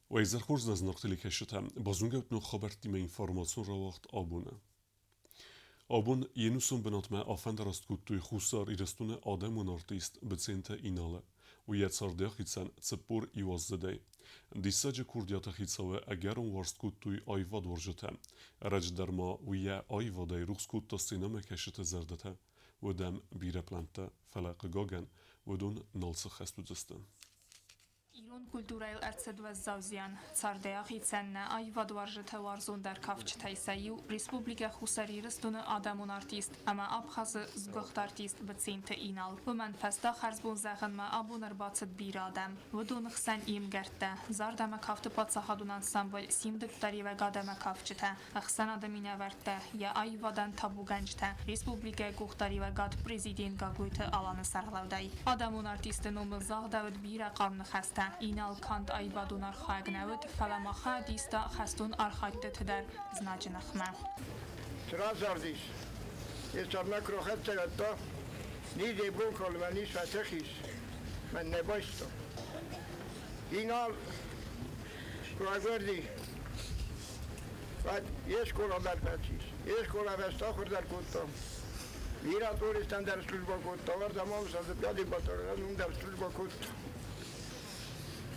Weizerchurs das nachtelig heshetem, bazunget noch Robertime Information rawacht abune. Abun Jenusun benatme afenderast kutuj Husar irestune Ademon artist becente inale. U jetzardechicen cepur iwazdedej. Disađe kurdiatahicawe egeron warst kutuj ayvad warjetem. Recderma u je ayvadej ruxkutta sineme keshete zerdete. ودم بیره پلانتا فلاق گاگن ودون نالسه خستو دستن. Իրոն կուլտուրայել արձեդվեց զավզյան, ծարդեախի ցեննը այ վադվարժեթե վարզուն դար կավչ թայսայու Ռեսպուբլիկա խուսարիրստունը ադամուն արտիստ, ամա աբխազը զգողտ արտիստ բցինթը ինալ, վմեն ֆեստա խարզբուն զեղնմա աբուներ բացըտ բիր ադամ, վդուն խսեն իմ գերտը, զարդամը կավտը պացախադուն անսամբլ սիմդըկ տարիվե գադամը կավչիթը, խսեն ադամին ավերտը, յա այ վադան թաբու գանջթը, Ռեսպուբլիկա գուղտարիվե գադ պրեզիդենտ գագույթը ալանը սարլավդայ, ադամուն արտիստը նոմը զաղդավդ բիրա qamnı xəstə. İnal kant ayvadun arxaygnavut falamaxa dista xəstun arxaytdı tüdər znacınıxmə. Trazardis. Jestarna krochette gatta. Ni de bunkol ve ni svetexis. Men ne başto. İnal kroaverdi. Vat yeskola berpetis. Yeskola vestakhur der kuttam. Vira turistan der slujba kutta. Var zaman sadı pjadi batarın der slujba kutta.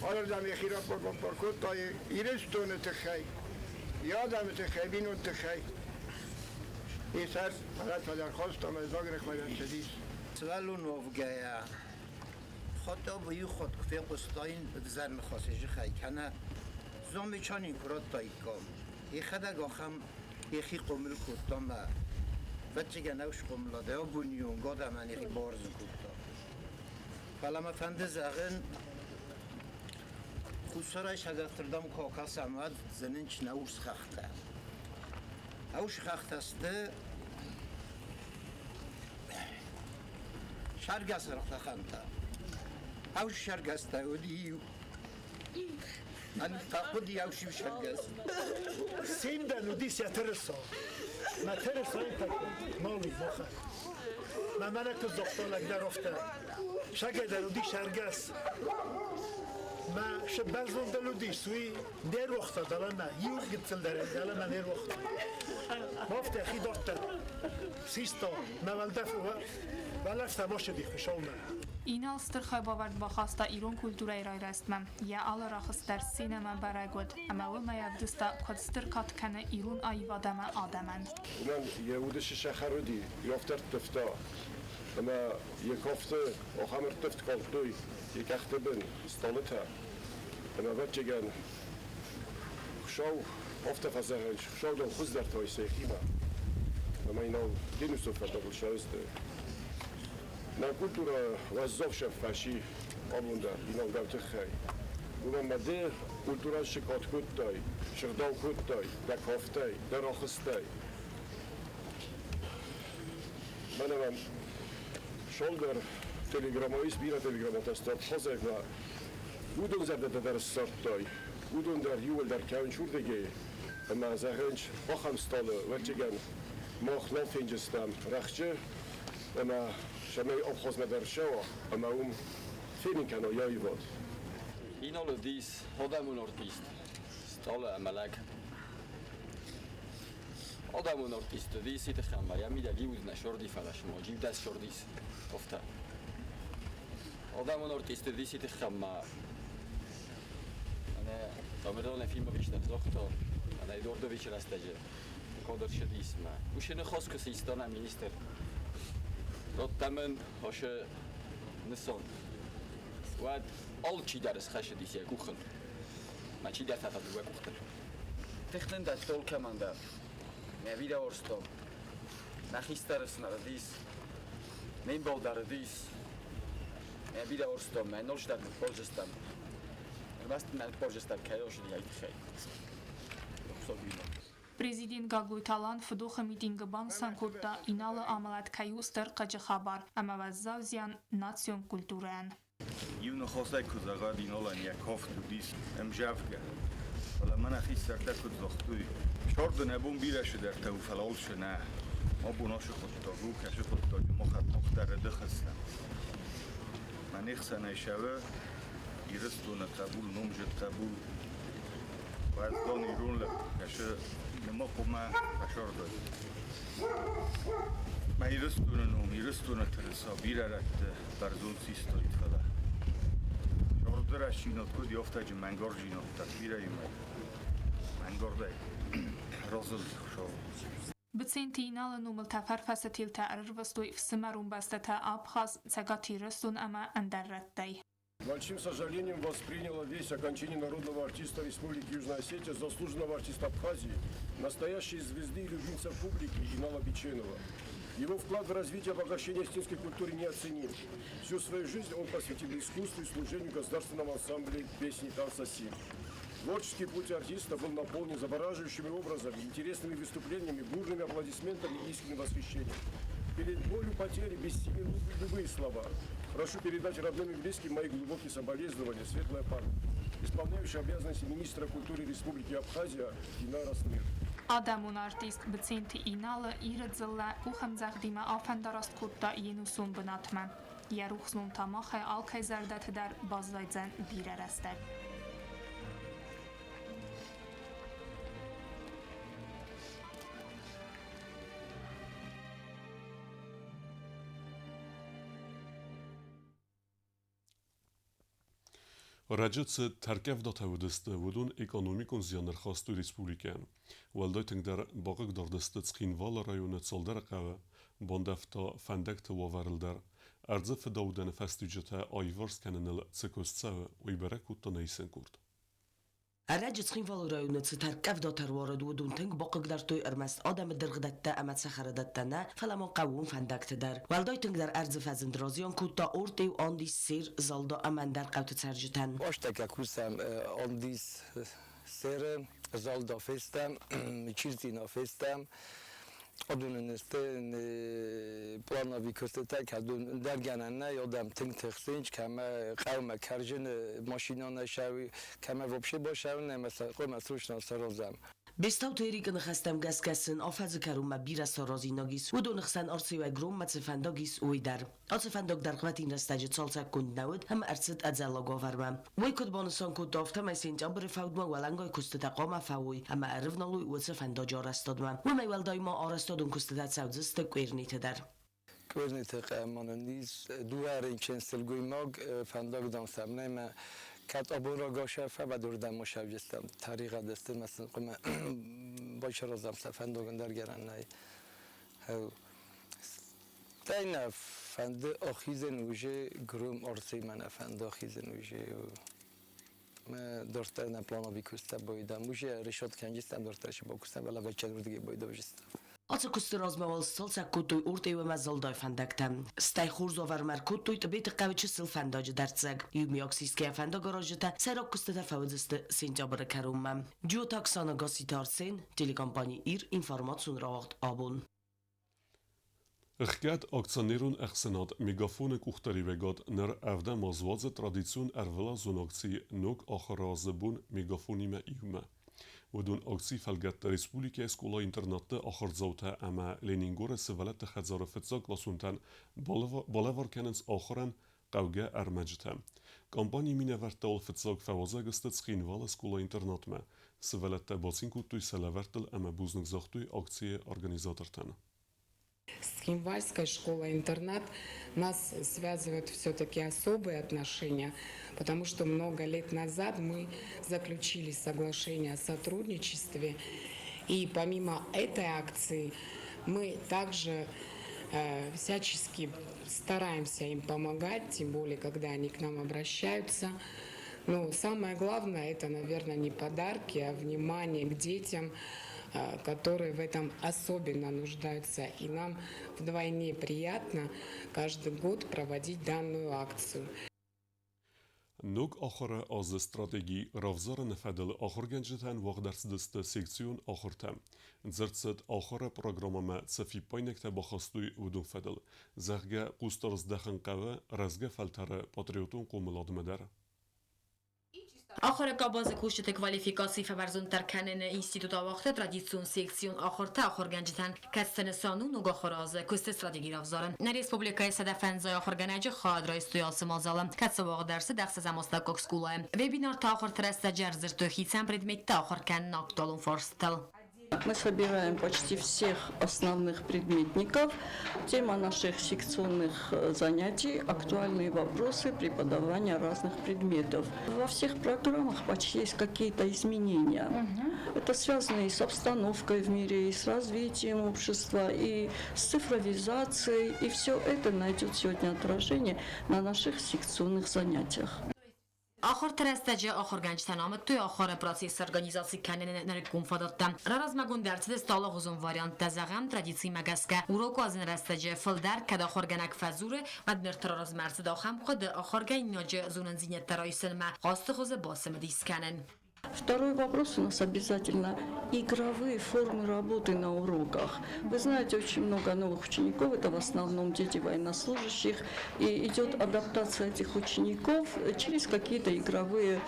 آردم خیرات بکن پرکوت تا ایرستون تخی یادم تخی بینون تخی این سر مرد و درخواستم از باگرخ مرد شدیس سوالو نوفگایا خود بایی خود کفی قصداین بگذر نخواستش خی کنه زومی چانین کرات تایی کام ای خدا گاخم یخی قمل کتام و چگه نوش قملاده ها بونیون گادم من یخی بارز کتام فلما فنده زغن خسرای شگفتردم کاکاس آمد زنین چناورس خخته. اوش خخته است. شرگاس رخت خانتا. اوش شرگاس تا ودیو. من تاخدی اوشی شرگاس. سیمدن ودیس یا ترسا. ما ترسا این تکون. مالی باخر. من اکتوز دکتر لگن رفته. شگردن ودی شرگاس. ما شبازون دلودی سوی دیر وقت دارم نه یور گیتل دارم نه دیر وقت مافت خی دکتر سیستا نوالدف ولفت باشه دی خوشحال نه İnal stırxay bavard baxasta İron kulturayı rayrastmam. Ya ala raxıstar sinema baragod. Ama olmaya vdista kod stırkat kana İron ayvadama adaman. Ulan Yahudiş şehirdi yoftert tıfta. Ama yekofte o hamur tıft kalktıy. Yekahtebin stolita. Ama bacıgan şov ofta fazarınç şovdan xuzdar toyse xima. Ama inal dinusuf fadal şavste. Na kultura wazow fashi obunda inal gavtxay. Ulan made kultura shikot kutay, shirdan kutay, da koftay, da roxistay. Manam shoulder telegramois bira telegramotastat xozevna udon zerde der sortoy udon der yuel der kaun shurdege ama zagench okham stole wachgan mokhlo fingestam rakhche ama shamay obkhozna der show ama filin kano yayvod inolo dis hodamun artist stole amalak hodamun artist dis it khamba yamida giudna shordi falash mojib das shordis ofta hodamun artist dis it khamba Zamerone filmy بیشتر زختا انا دوردویچ راستجه کادر شدیس ما وشنه خاص کسی استان مینیستر داد تمن هاشه نسان واد all چی درس خش دیسی کوخن ما چی درس هفت دو کوختن تخنن داد تول کمانده میویده ورستو نخیسترس نردیس نیم بال دردیس میویده ورستو منوش در پوزستم Prezident Gaguytalan fduxı mitingi ban sankutta inalı amalat kayuster qacı xabar ama vazzavzian nation kulturen. Yunu xosay kuzaga dinolan yakov tudis emjavga. Wala mana xisarta kudzoxtuy. Shordu nebun birash der tawfalol shna. Abunash khutta ru kash khutta mokhat mukhtar dakhsna. Man ixsana shawa يرستون قبول نمجد قبول وزدان ایرون لکشه نما قمه بشار داد ما ایرستونه ترسا بیره رکته برزون سیستایید خدا شاردره شینات کد یافته جه منگار جینات تطبیره ایمه منگار ده رازل شاو Բցինտինալը նումլ թաֆար ֆասաթիլ թա արվստույ վսմարում բաստաթա աբխազ ցագաթիրստուն ամա անդարրատտայ Большим сожалением восприняла весть о кончине народного артиста Республики Южная Осетия, заслуженного артиста Абхазии, настоящей звезды и любимца публики Инала Биченова. Его вклад в развитие и обогащение осетинской культуры неоценим. Всю свою жизнь он посвятил искусству и служению государственного ансамбля песни и танца СИМ. Творческий путь артиста был наполнен завораживающими образами, интересными выступлениями, бурными аплодисментами и искренним восхищением. Перед болью потери бессильны любые слова. Прошу передать родным и близким мои глубокие соболезнования, светлая память. Исполняющий обязанности министра культуры Республики Абхазия Динара Смир. Ադամուն արտիստ բցինտի ինալը իրը ձլլա ու խմձաղդիմը աֆանդարաստ կուտտա ինուսուն բնատմը երուխսնուն տամախ է ալքայ զարդաթը դար բազվայձեն բիրարաստեր Ռաջացը թարկև դաթավդստը վուդուն էկոնոմիկոն զյաններ խաստու ռեսպուլիկան, վալդայթնք դար բաղıq դորդստը ծխինվալը ռայոնը ծալդարը qavı, բոնդավտա ֆանդակ թվավարıldar, արձը ֆդաուդանը ֆաստուջətə ayvars kanınıl цикостсавı uyberek uttanaysen kurd. الرجل تخين فالورايون تتركب دوتر وارد ودون تنك بقى قدرتو ارمست آدم درغدتا اما تسخردتنا فلما قوون فندك تدر والداي تنك در ارز فزن درازيان كوتا اورتي و آنديس سير زالدا امن در قوت ترجتن باشتك اكوسم آنديس سير زالدا فستم چیزینا فستم adunun plana vikosteta kadun dergenen ne yadam tink txinç kama qawma karjin maşinana şavi kama vobşe başavne mesela qoma srushna sarozam بستاو تيريك نخستم قسكسن آفز كروم بيرا سرازي ناگيس ودو نخسن أرسي وگروم متفنداگيس ويدر أتفنداگ در قوتين رستاج تالسا كند نود هم أرسد أزالا گاورم وي كد بانسان كد دافتا ما سنتامبر فودما ولنگاي كستتا قاما فوي هم أعرفنا لوي وتفنداج آرستادما وما يولداي ما آرستادون كستتا تسودزست كويرنيت در كويرنيت قاماننديس دوارين كنسل گويماگ فنداگ دانسامنه ما كات أبورا قاشفة بدور دم مشابهستم طريقة دست مثلا قم باشر زم سفندو گندر گرنای هو تاینا فند آخیزن وجه گروم آرسی من فند آخیزن وجه ما دورتر نپلانا بیکوسته بایدم وجه رشاد کنجستم دورترش باکوسته ولی وچه دور دیگه بایده بجستم Aca kusterazmaval salsa kutuj urtej ve mezzaldaj fendektem. Staj hurzovar mer kutuj te bete qavich silfendaj dertseg. Yumi aksiske fenda garajete serak kustete fawdziste sinjabara karumam. Jo taksana gasitarsen telekompani ir informatsion raagt abon. Ըխկատ ակցաներուն ախսնատ մեգաֆոնը կուխտարի վեգատ նր ավդա մազվածը տրադիցիոն արվելա զոնակցի նոկ ախարազբուն մեգաֆոնի մա իյումա. ودون أكسي فلقت ريسبوليكا سكولا إنترنت آخر زوتها أما لينينغورا سوالت خزار فتزاق لسونتان بالافر كاننس آخرا قوغا أرمجتها كامباني مين ورتال فتزاق فوازا قستت سخينوالا سكولا إنترنت ما سوالت باسين كوتوي سلاورتل أما بوزنك زاختوي أكسي أرغانيزاترتان Схимвальская школа-интернат нас связывают все-таки особые отношения, потому что много лет назад мы заключили соглашение о сотрудничестве, и помимо этой акции мы также всячески стараемся им помогать, тем более, когда они к нам обращаются. Но самое главное, это, наверное, не подарки, а внимание к детям, которые в этом особенно нуждаются. И нам вдвойне приятно каждый год проводить данную акцию. Nog achara az strategie ravzara nefedel achar genjeten wagdarsdeste sektion achartem. Zertzet achara programma tsafi paynekte baxastuy udun fedel. Zerge qustarz daxan qava razge faltara patriotun qomladmedar. Ахорка базы куште квалификации фабарзун тарканен институт авахте традицион секцион ахорта ахорганжтан кастен санун уга خرازه کوست استراتژی افزارن نه ریسپوبلیکای صدفنزای آخرگنج خاد را استیاس مازالم کسواق درس درس زماستا کوکسکولا وебинар та ахор треста джерзер то хитсам предмет та ахор кан накталун форстел. Мы собираем почти всех основных предметников. Тема наших секционных занятий – актуальные вопросы преподавания разных предметов. Во всех программах почти есть какие-то изменения. Это связано и с обстановкой в мире, и с развитием общества, и с цифровизацией. И все это найдет сегодня отражение на наших секционных занятиях. آخر ترستجه آخرگنجتن آمد توی آخر پروسیس ارگانیزاسی کنن نرکون فدادتم راز مگون درت دستال غزون واریانت تزغم ترادیسی مگسکه اوروکو از این رستجه فلدر کد آخرگنک فزوره و نرتر راز مرز داخم خود آخرگین ناجه زونن زینت ترایسن ما خواست خوز باسم دیسکنن. Второй вопрос у нас обязательно игровые формы работы на уроках. Вы знаете, очень много новых учеников, это в основном дети военнослужащих, и идет адаптация этих учеников через какие-то игровые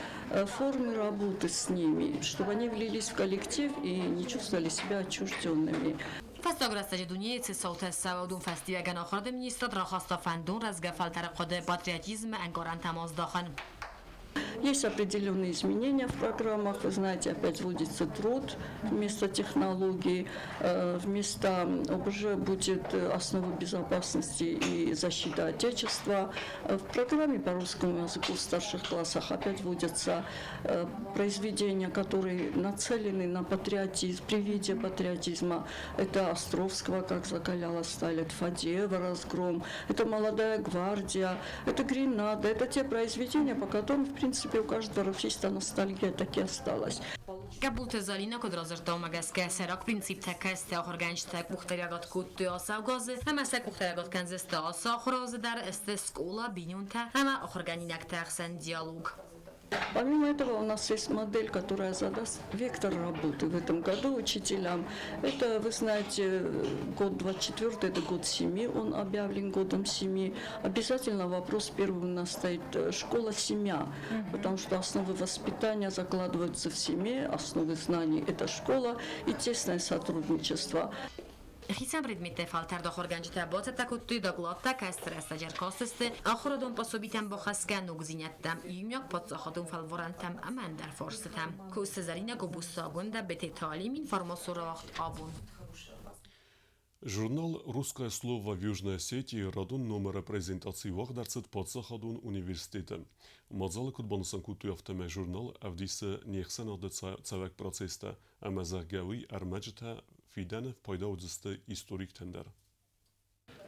формы работы с ними, чтобы они влились в коллектив и не чувствовали себя отчужденными. فستاگ رستجه دنیای سالت سوادون فستیو گن آخرد منیسترات را خواست فندون رزگفل ترقد پاتریاتیزم انگارن تماس داخن. Есть определенные изменения в программах. Вы знаете, опять вводится труд вместо технологий, вместо ОБЖ будет основа безопасности и защита Отечества. В программе по русскому языку в старших классах опять вводятся произведения, которые нацелены на патриотизм, привитие патриотизма. Это Островского, как закаляла сталь, это Фадеева, Разгром, это Молодая гвардия, это Гренада. Это те произведения, по которым, в принципе, у каждого российского ностальгия так и осталась. Габулте залина кодразерта омагаске серак принцип такасте ахорганчтак мухтарягат кутты асавгазы хамасак мухтарягат канзесте асахразы дар эсте скола бинюнта хама ахорганинак тахсан диалог. Помимо этого у нас есть модель, которая задаст вектор работы в этом году учителям. Это, вы знаете, год 24, это год семьи, он объявлен годом семьи. Обязательно вопрос первый у нас стоит школа-семья, потому что основы воспитания закладываются в семье, основы знаний – это школа и тесное сотрудничество. خیسم ردمیت فالتر داخورگنجت باز تکوتی داغلاتا کستر استجر کاستسته آخردون پاسوبیتم با خسکه نوگزینتم یمیاک پاتزاخدون فالورانتم امان در فرستم کوست زرینه گوبوستاگونده به تعلیم інформацию وقت آبون. Журнал «Русское слово» в Южной Осетии радун номера презентации вахдарцет подсахадун университета. Мадзалы кутбонусан куту автоме журнал авдисе нехсенады цавек процесста, ама заргави армаджта фидане в пайдаудзисте историк тендер.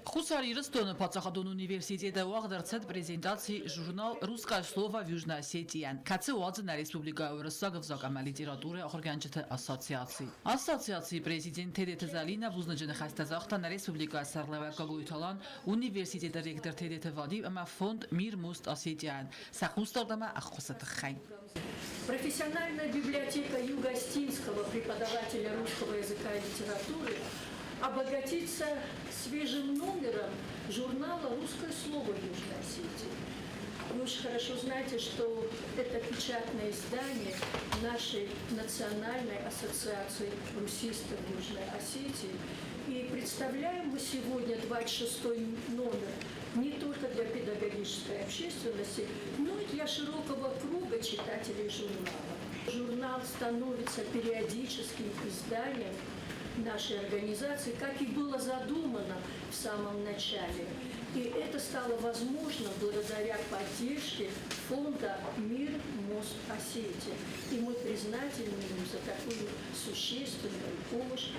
Хусари Ростона Пацахадон университета вахдарцет презентации журнал «Русское слово» в Южной Осетии. Каце уадзена республика Урсагов закама литературы охорганчата ассоциации. Ассоциации президент Тедет Залина вузнаджен хастазахта на республика Сарлавака Гуйталан университета ректор Тедет Вадим ама фонд «Мир Мост Осетиян». Сахустардама аххусатахайн. Профессиональная библиотека Юго-Остинского преподавателя русского языка и литературы обогатиться свежим номером журнала «Русское слово» в Южной Осетии. Вы очень хорошо знаете, что это печатное издание нашей национальной ассоциации русистов Южной Осетии. И представляем мы сегодня 26-й номер не только для педагогической общественности, но и для широкого круга читателей журнала. Журнал становится периодическим изданием нашей организации, как и было задумано в самом начале. И это стало возможно благодаря поддержке фонда «Мир Мост Осетии». И мы признательны им за такую существенную помощь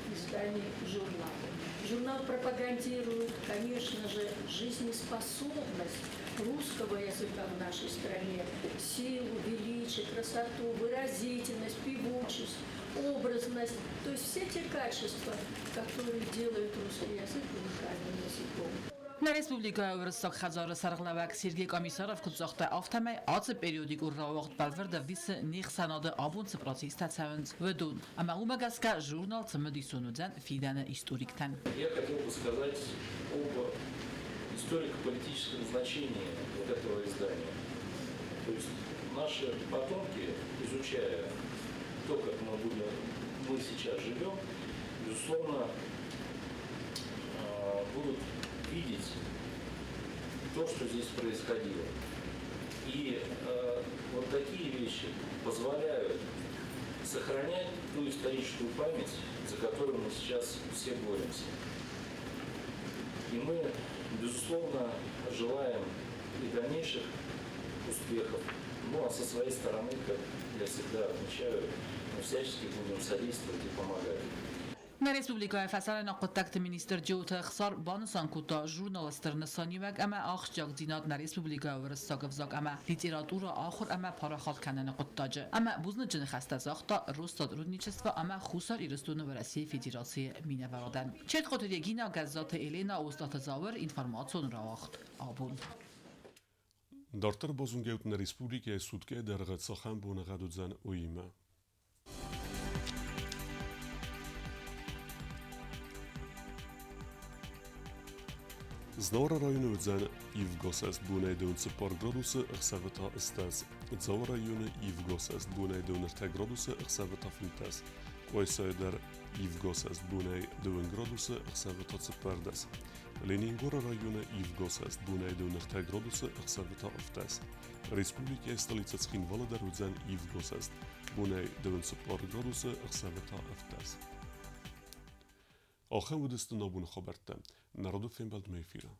в издании журнала. Журнал пропагандирует, конечно же, жизнеспособность русского языка в нашей стране, силу, величие, красоту, выразительность, певучесть, образность, то есть все те качества, которые делают русский язык уникальным языком. На республика Урсак Хазар Сарглавак Сергей Комиссаров кутзахта автомай ац периодикур равахт балверда вис них санады абун процесс тацаванс ведун. Ама умагаска журнал цмедисунудзан фидана историктан. Я хотел бы сказать об историко-политическом значении вот этого издания. То есть наши потомки, изучая то, как мы сейчас живем, безусловно, будут видеть то, что здесь происходило. И вот такие вещи позволяют сохранять ту историческую память, за которую мы сейчас все боремся. И мы, безусловно, желаем и дальнейших успехов. Ну а со своей стороны, как я всегда отмечаю, мы всячески будем содействовать и помогать. На Республикای فسر نقطت مینیستر جوت اخسار بانسان کوتا ژورنالیستر نسانی وگ اما آخ جاگ دینات na Республика ورستاگ وزاگ اما لیتراتورا آخر اما پاراخات کنن قطاجه اما بوزن جن خسته زاختا روستاد رودنیچست و اما خوسار ایرستون ورسی فدراسی مینه ورادن چت قطر یگینا گزات ایلینا اوستات زاور اینفرماسیون را آخت آبون Дартер бозунгеут на республике е сутке дергат сахан бу нагадудзан уима. Znora rajonu udzen Ivgosest bunejduns par graduse rseveta estes. Zau rajonu Ivgosest bunejduner graduse rseveta flintes. Oysöder Ivgosest bunejdun graduse rseveta ceperdes. Leningora rajonu Ivgosest bunejduner graduse rseveta oftes. Respublike stolica Schin Volodar udzen Ivgosest bunejduns par graduse rseveta oftes. آخر بودست نابون خبرته نرادو فیلم بلد میفیره